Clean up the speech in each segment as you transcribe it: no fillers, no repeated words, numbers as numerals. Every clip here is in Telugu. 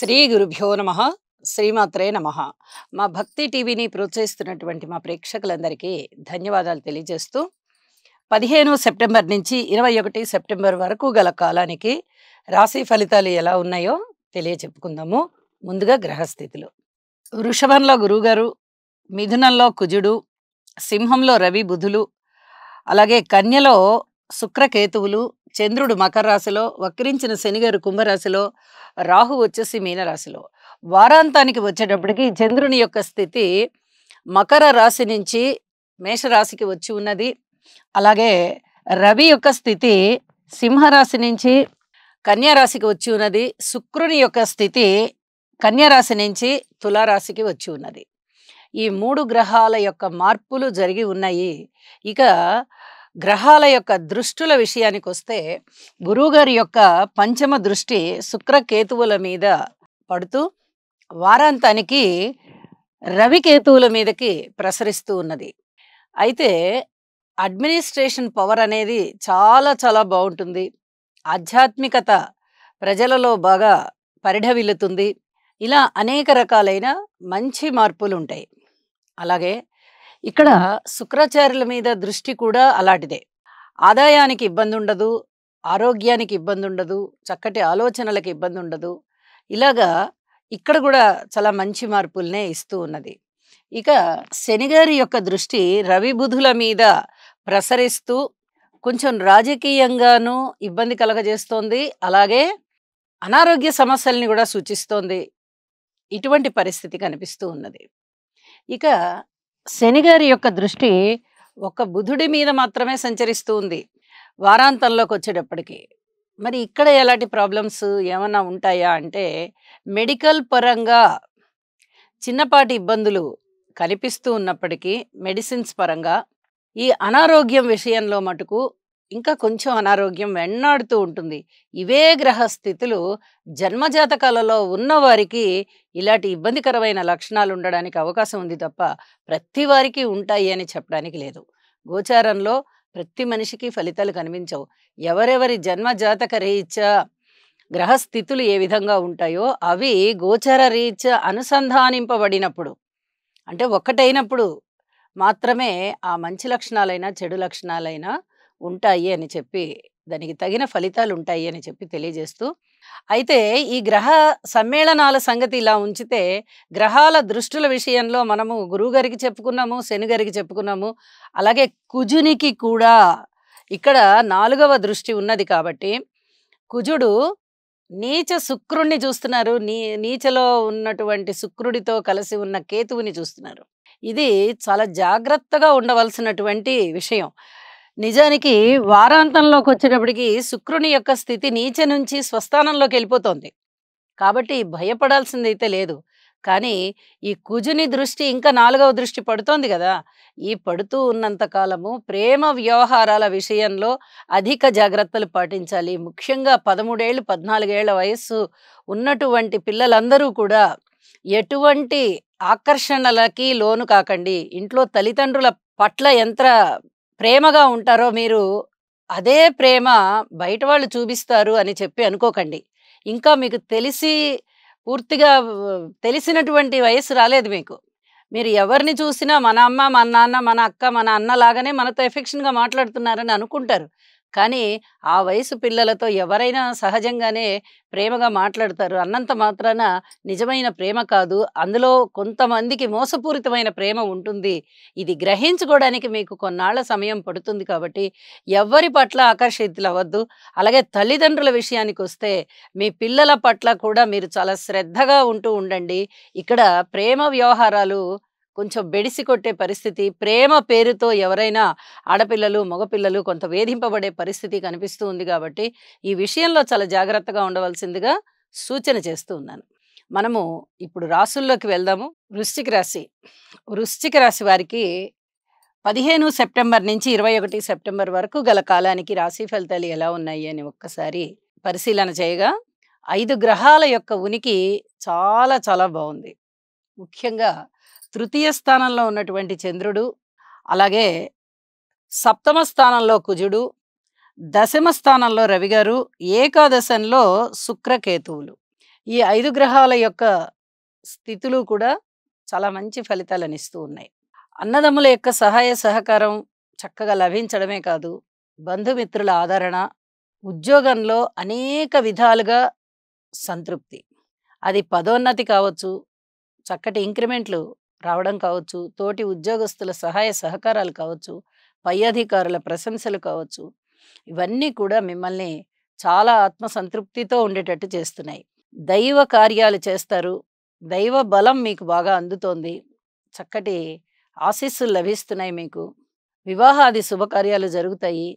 శ్రీ గురుభ్యో నమః. శ్రీమాత్రే నమః. మా భక్తి టీవీని ప్రోత్సహిస్తున్నటువంటి మా ప్రేక్షకులందరికీ ధన్యవాదాలు తెలియజేస్తూ 15 సెప్టెంబర్ నుంచి 21 సెప్టెంబర్ వరకు గల కాలానికి రాశి ఫలితాలు ఎలా ఉన్నాయో తెలియచెప్పుకుందాము. ముందుగా గ్రహస్థితులు. వృషభంలో గురువుగారు, మిథునంలో కుజుడు, సింహంలో రవి బుధులు, అలాగే కన్యలో శుక్రకేతువులు, చంద్రుడు మకర రాశిలో, వక్రించిన శనిగారు కుంభరాశిలో, రాహు వచ్చేసి మీనరాశిలో. వారాంతానికి వచ్చేటప్పటికి చంద్రుని యొక్క స్థితి మకర రాశి నుంచి మేషరాశికి వచ్చి ఉన్నది. అలాగే రవి యొక్క స్థితి సింహరాశి నుంచి కన్యారాశికి వచ్చి ఉన్నది. శుక్రుని యొక్క స్థితి కన్యారాశి నుంచి తులారాశికి వచ్చి ఉన్నది. ఈ 3 గ్రహాల యొక్క మార్పులు జరిగి ఉన్నాయి. ఇక గ్రహాల యొక్క దృష్టుల విషయానికి వస్తే గురువుగారి యొక్క పంచమ దృష్టి శుక్రకేతువుల మీద పడుతూ వారాంతానికి రవికేతువుల మీదకి ప్రసరిస్తూ ఉన్నది. అయితే అడ్మినిస్ట్రేషన్ పవర్ అనేది చాలా చాలా బాగుంటుంది. ఆధ్యాత్మికత ప్రజలలో బాగా పరిఢవిల్లుతుంది. ఇలా అనేక రకాలైన మంచి మార్పులు ఉంటాయి. అలాగే ఇక్కడ శుక్రాచార్యుల మీద దృష్టి కూడా అలాంటిదే. ఆదాయానికి ఇబ్బంది ఉండదు, ఆరోగ్యానికి ఇబ్బంది ఉండదు, చక్కటి ఆలోచనలకు ఇబ్బంది ఉండదు. ఇలాగా ఇక్కడ కూడా చాలా మంచి మార్పుల్నే ఇస్తూ ఉన్నది. ఇక శనిగారి యొక్క దృష్టి రవి బుధుల మీద ప్రసరిస్తూ కొంచెం రాజకీయంగానూ ఇబ్బంది కలగజేస్తోంది. అలాగే అనారోగ్య సమస్యల్ని కూడా సూచిస్తోంది. ఇటువంటి పరిస్థితి కనిపిస్తూ ఉన్నది. ఇక శనిగారి యొక్క దృష్టి ఒక బుధుడి మీద మాత్రమే సంచరిస్తూ ఉంది వారాంతంలోకి వచ్చేటప్పటికి. మరి ఇక్కడ ఎలాంటి ప్రాబ్లమ్స్ ఏమన్నా ఉంటాయా అంటే మెడికల్ పరంగా చిన్నపాటి ఇబ్బందులు కనిపిస్తూ ఉన్నప్పటికీ మెడిసిన్స్ పరంగా ఈ అనారోగ్యం విషయంలో మటుకు ఇంకా కొంచెం అనారోగ్యం వెన్నాడుతూ ఉంటుంది. ఇవే గ్రహ స్థితులు జన్మజాతకాలలో ఉన్నవారికి ఇలాంటి ఇబ్బందికరమైన లక్షణాలు ఉండడానికి అవకాశం ఉంది తప్ప ప్రతి వారికి ఉంటాయి అని చెప్పడానికి లేదు. గోచారంలో ప్రతి మనిషికి ఫలితాలు కనిపించవు. ఎవరెవరి జన్మజాతక రీత్యా గ్రహస్థితులు ఏ విధంగా ఉంటాయో అవి గోచార రీత్యా అనుసంధానింపబడినప్పుడు అంటే ఒక్కటైనప్పుడు మాత్రమే ఆ మంచి లక్షణాలైనా చెడు లక్షణాలైనా ఉంటాయి అని చెప్పి దానికి తగిన ఫలితాలు ఉంటాయి అని చెప్పి తెలియజేస్తూ, అయితే ఈ గ్రహ సమ్మేళనాల సంగతి ఇలా ఉంచితే గ్రహాల దృష్టుల విషయంలో మనము గురువుగారికి చెప్పుకున్నాము, శనిగారికి చెప్పుకున్నాము. అలాగే కుజునికి కూడా ఇక్కడ 4వ దృష్టి ఉన్నది కాబట్టి కుజుడు నీచ శుక్రుణ్ణి చూస్తున్నారు. నీచలో ఉన్నటువంటి శుక్రుడితో కలిసి ఉన్న కేతువుని చూస్తున్నారు. ఇది చాలా జాగ్రత్తగా ఉండవలసినటువంటి విషయం. నిజానికి వారాంతంలోకి వచ్చేటప్పటికి శుక్రుని యొక్క స్థితి నీచ నుంచి స్వస్థానంలోకి వెళ్ళిపోతుంది. కాబట్టి భయపడాల్సింది అయితే లేదు. కానీ ఈ కుజుని దృష్టి ఇంకా 4వ దృష్టి పడుతోంది కదా. ఈ పడుతూ ఉన్నంత కాలము ప్రేమ వ్యవహారాల విషయంలో అధిక జాగ్రత్తలు పాటించాలి. ముఖ్యంగా 13 ఏళ్ళు 14 ఏళ్ల వయస్సు ఉన్నటువంటి పిల్లలందరూ కూడా ఎటువంటి ఆకర్షణలకి లోను కాకండి. ఇంట్లో తల్లిదండ్రుల పట్ల ఎంత ప్రేమగా ఉంటారో మీరు అదే ప్రేమ బయట వాళ్ళు చూపిస్తారు అని చెప్పి అనుకోకండి. ఇంకా మీకు పూర్తిగా తెలిసినటువంటి వయస్సు రాలేదు మీకు. మీరు ఎవరిని చూసినా మన అమ్మ, మన నాన్న, మన అక్క, మన అన్న లాగానే మనతో ఎఫెక్షన్‌గా మాట్లాడుతున్నారని అనుకుంటారు. కానీ ఆ వయసు పిల్లలతో ఎవరైనా సహజంగానే ప్రేమగా మాట్లాడతారు. అన్నంత మాత్రాన నిజమైన ప్రేమ కాదు. అందులో కొంతమందికి మోసపూరితమైన ప్రేమ ఉంటుంది. ఇది గ్రహించుకోవడానికి మీకు కొన్నాళ్ల సమయం పడుతుంది కాబట్టి ఎవ్వరి పట్ల ఆకర్షితులవ్వద్దు. అలాగే తల్లిదండ్రుల విషయానికొస్తే మీ పిల్లల పట్ల కూడా మీరు చాలా శ్రద్ధగా ఉంటూ ఉండండి. ఇక్కడ ప్రేమ వ్యవహారాలు కొంచెం బెడిసి కొట్టే పరిస్థితి, ప్రేమ పేరుతో ఎవరైనా ఆడపిల్లలు, మగపిల్లలు కొంత వేధింపబడే పరిస్థితి కనిపిస్తూ ఉంది కాబట్టి ఈ విషయంలో చాలా జాగ్రత్తగా ఉండవలసిందిగా సూచన చేస్తూ ఉన్నాను. మనము ఇప్పుడు రాసుల్లోకి వెళ్దాము. వృశ్చిక రాశి. వృశ్చిక రాశి వారికి 15 సెప్టెంబర్ నుంచి 21 సెప్టెంబర్ వరకు గల కాలానికి రాశి ఫలితాలు ఎలా ఉన్నాయి అని ఒక్కసారి పరిశీలన చేయగా 5 గ్రహాల యొక్క ఉనికి చాలా చాలా బాగుంది. ముఖ్యంగా తృతీయ స్థానంలో ఉన్నటువంటి చంద్రుడు, అలాగే సప్తమ స్థానంలో కుజుడు, దశమ స్థానంలో రవిగారు, ఏకాదశంలో శుక్రకేతువులు. ఈ 5 గ్రహాల యొక్క స్థితులు కూడా చాలా మంచి ఫలితాలనిస్తూ ఉన్నాయి. అన్నదమ్ముల యొక్క సహాయ సహకారం చక్కగా లభించడమే కాదు, బంధుమిత్రుల ఆదరణ, ఉద్యోగంలో అనేక విధాలుగా సంతృప్తి. అది పదోన్నతి కావచ్చు, చక్కటి ఇంక్రిమెంట్లు రావడం కావచ్చు, తోటి ఉద్యోగస్తుల సహాయ సహకారాలు కావచ్చు, పై అధికారుల ప్రశంసలు కావచ్చు, ఇవన్నీ కూడా మిమ్మల్ని చాలా ఆత్మసంతృప్తితో ఉండేటట్టు చేస్తున్నాయి. దైవ కార్యాలు చేస్తారు. దైవ బలం మీకు బాగా అందుతోంది. చక్కటి ఆశీస్సులు లభిస్తున్నాయి మీకు. వివాహాది శుభకార్యాలు జరుగుతాయి.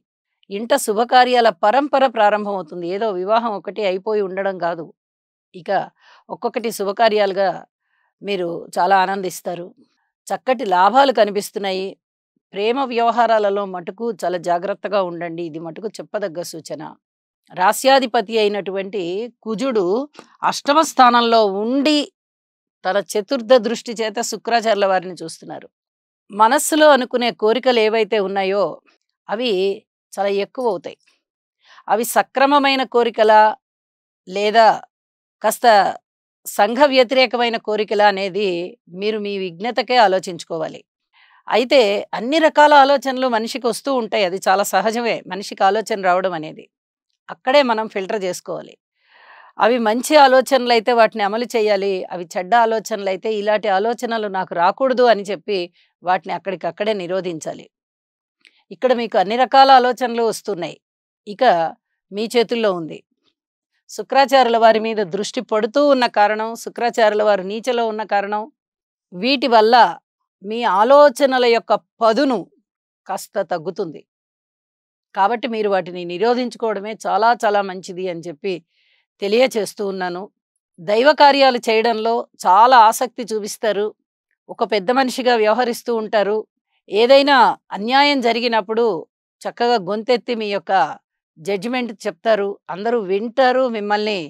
ఇంట శుభకార్యాల పరంపర ప్రారంభమవుతుంది. ఏదో వివాహం ఒకటి అయిపోయి ఉండడం కాదు. ఇక ఒక్కొక్కటి శుభకార్యాలుగా మీరు చాలా ఆనందిస్తారు. చక్కటి లాభాలు కనిపిస్తున్నాయి. ప్రేమ వ్యవహారాలలో మటుకు చాలా జాగ్రత్తగా ఉండండి. ఇది మటుకు చెప్పదగ్గ సూచన. రాస్యాధిపతి అయినటువంటి కుజుడు అష్టమ స్థానంలో ఉండి తన చతుర్థ దృష్టి చేత శుక్రాచార్యుల వారిని చూస్తున్నారు. మనస్సులో అనుకునే కోరికలు ఏవైతే ఉన్నాయో అవి చాలా ఎక్కువ అవుతాయి. అవి సక్రమమైన కోరికలా లేదా కాస్త సంఘ వ్యతిరేకమైన కోరికలా అనేది మీరు మీ విజ్ఞతకే ఆలోచించుకోవాలి. అయితే అన్ని రకాల ఆలోచనలు మనిషికి వస్తూ ఉంటాయి. అది చాలా సహజమే మనిషికి ఆలోచన రావడం అనేది. అక్కడే మనం ఫిల్టర్ చేసుకోవాలి. అవి మంచి ఆలోచనలైతే వాటిని అమలు చేయాలి. అవి చెడ్డ ఆలోచనలైతే ఇలాంటి ఆలోచనలు నాకు రాకూడదు అని చెప్పి వాటిని అక్కడికక్కడే నిరోధించాలి. ఇక్కడ మీకు అన్ని రకాల ఆలోచనలు వస్తున్నాయి. ఇక మీ చేతుల్లో ఉంది. శుక్రాచార్యుల వారి మీద దృష్టి పడుతూ ఉన్న కారణం, శుక్రాచార్యుల వారు నీచలో ఉన్న కారణం, వీటి వల్ల మీ ఆలోచనల యొక్క పదును కాస్త తగ్గుతుంది. కాబట్టి మీరు వాటిని నిరోధించుకోవడమే చాలా చాలా మంచిది అని చెప్పి తెలియచేస్తూ ఉన్నాను. దైవ కార్యాలు చేయడంలో చాలా ఆసక్తి చూపిస్తారు. ఒక పెద్ద మనిషిగా వ్యవహరిస్తూ ఉంటారు. ఏదైనా అన్యాయం జరిగినప్పుడు చక్కగా గొంతెత్తి మీ యొక్క జడ్జిమెంట్ చెప్తారు. అందరూ వింటారు, మిమ్మల్ని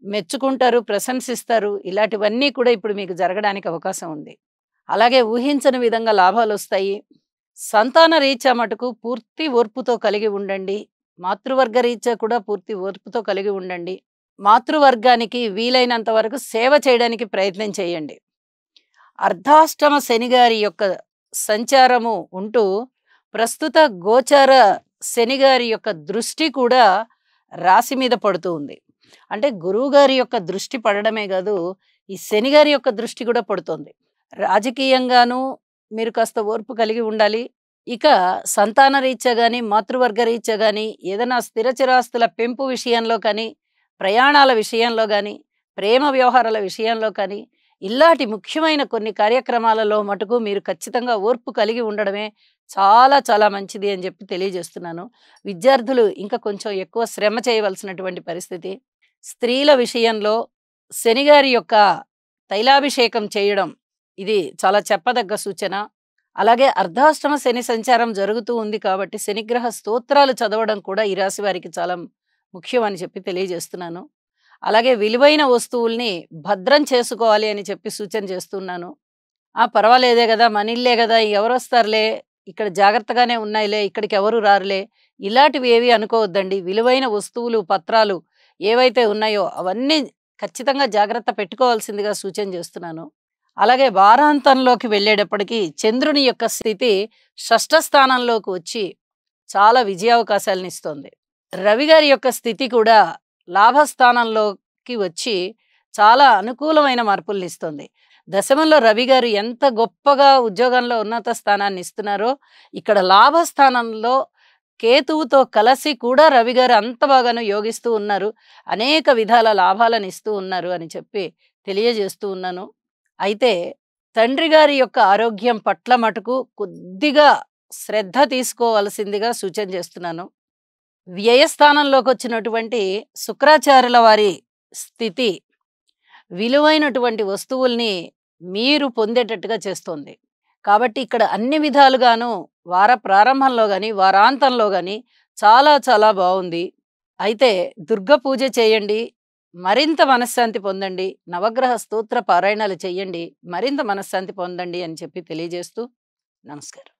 మెచ్చుకుంటారు, ప్రశంసిస్తారు. ఇలాంటివన్నీ కూడా ఇప్పుడు మీకు జరగడానికి అవకాశం ఉంది. అలాగే ఊహించని విధంగా లాభాలు వస్తాయి. సంతాన రీత్యా మటుకు పూర్తి ఓర్పుతో కలిగి ఉండండి. మాతృవర్గ రీత్యా కూడా పూర్తి ఓర్పుతో కలిగి ఉండండి. మాతృవర్గానికి వీలైనంత వరకు సేవ చేయడానికి ప్రయత్నం చేయండి. అర్ధాష్టమ శనిగారి యొక్క సంచారము ఉంటూ ప్రస్తుత గోచార శనిగారి యొక్క దృష్టి కూడా రాశి మీద పడుతూ ఉంది. అంటే గురువుగారి యొక్క దృష్టి పడడమే కాదు, ఈ శనిగారి యొక్క దృష్టి కూడా పడుతుంది. రాజకీయంగానూ మీరు కాస్త ఓర్పు కలిగి ఉండాలి. ఇక సంతాన రీత్యా కానీ, మాతృవర్గ రీత్యా కానీ, ఏదైనా స్థిరచిరాస్తుల పెంపు విషయంలో కానీ, ప్రయాణాల విషయంలో కానీ, ప్రేమ వ్యవహారాల విషయంలో కానీ, ఇలాంటి ముఖ్యమైన కొన్ని కార్యక్రమాలలో మటుకు మీరు ఖచ్చితంగా ఓర్పు కలిగి ఉండడమే చాలా చాలా మంచిది అని చెప్పి తెలియజేస్తున్నాను. విద్యార్థులు ఇంకా కొంచెం ఎక్కువ శ్రమ చేయవలసినటువంటి పరిస్థితి. స్త్రీల విషయంలో శనిగారి యొక్క తైలాభిషేకం చేయడం ఇది చాలా చెప్పదగ్గ సూచన. అలాగే అర్ధాష్టమ శని సంచారం జరుగుతూ ఉంది కాబట్టి శనిగ్రహ స్తోత్రాలు చదవడం కూడా ఈ రాశి వారికి చాలా ముఖ్యం అని చెప్పి తెలియజేస్తున్నాను. అలాగే విలువైన వస్తువుల్ని భద్రం చేసుకోవాలి అని చెప్పి సూచన చేస్తున్నాను. పర్వాలేదే కదా, మన ఇల్లే కదా, ఎవరు వస్తారులే, ఇక్కడ జాగ్రత్తగానే ఉన్నాయిలే, ఇక్కడికి ఎవరు రారులే, ఇలాంటివి ఏవి అనుకోవద్దండి. విలువైన వస్తువులు, పత్రాలు ఏవైతే ఉన్నాయో అవన్నీ ఖచ్చితంగా జాగ్రత్త పెట్టుకోవాల్సిందిగా సూచన చేస్తున్నాను. అలాగే వారాంతంలోకి వెళ్ళేటప్పటికీ చంద్రుని యొక్క స్థితి షష్ఠ స్థానంలోకి వచ్చి చాలా విజయావకాశాలను ఇస్తుంది. రవి గారి యొక్క స్థితి కూడా లాభస్థానంలోకి వచ్చి చాలా అనుకూలమైన మార్పుల్ని ఇస్తుంది. దశమంలో రవి గారు ఎంత గొప్పగా ఉద్యోగంలో ఉన్నత స్థానాన్ని ఇస్తున్నారో, ఇక్కడ లాభస్థానంలో కేతువుతో కలిసి కూడా రవి గారు అంత బాగాను యోగిస్తూ ఉన్నారు. అనేక విధాల లాభాలను ఇస్తూ ఉన్నారు అని చెప్పి తెలియజేస్తూ ఉన్నాను. అయితే తండ్రి గారి యొక్క ఆరోగ్యం పట్ల మటుకు కొద్దిగా శ్రద్ధ తీసుకోవాల్సిందిగా సూచన చేస్తున్నాను. వ్యయస్థానంలోకి వచ్చినటువంటి శుక్రాచార్యుల వారి స్థితి విలువైనటువంటి వస్తువుల్ని మీరు పొందేటట్టుగా చేస్తుంది. కాబట్టి ఇక్కడ అన్ని విధాలుగాను వార ప్రారంభంలో కానీ, వారాంతంలో కానీ చాలా చాలా బాగుంది. అయితే దుర్గ పూజ చేయండి, మరింత మనశ్శాంతి పొందండి. నవగ్రహ స్తోత్ర పారాయణాలు చేయండి, మరింత మనశ్శాంతి పొందండి అని చెప్పి తెలియజేస్తూ నమస్కారం.